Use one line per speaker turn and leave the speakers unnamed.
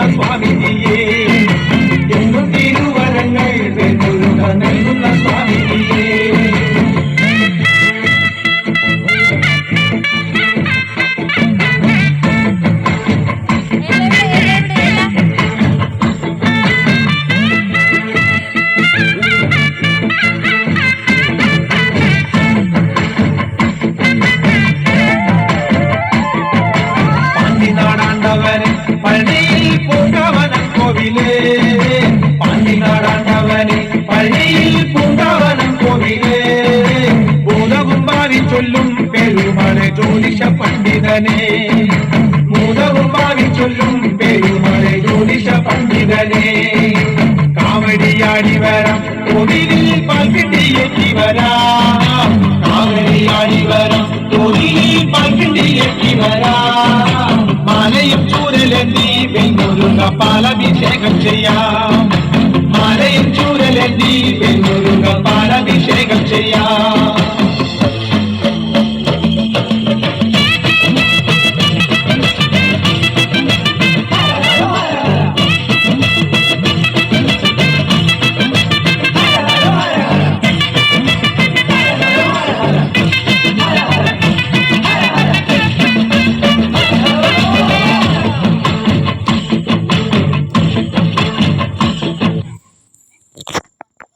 നൽകുന്ന സ്വാമിനിയേ എന്നും തിരുവരങ്ങൾ വെല്ലുക നൽകുന്ന സ്വാമിനിയേ പഴനിയിൽ പൂങ്കാവനം കോവിലേ പാണ്ടിനാടാണ്ടവനെ പഴനിയിൽ പൂങ്കാവനം കോവിലേ ഭൂതവും ഭാവി ചൊല്ലും പെരുമളെ ജ്യോതിഷ പണ്ഡിതനെ ഭൂതവും ഭാവി ചൊല്ലും പെരുമളെ ജ്യോതിഷ പണ്ഡിതനെ കാവടിയാടി വരാം കോവിലിൽ പാൽക്കിണ്ടിയേറ്റി വരാം കാവടിയാടി വരാം കോവിലിൽ പാൽക്കിണ്ടിയേറ്റി വരാം മാലയും ചൂരലെത്തി വെണ്ണുരുക പാല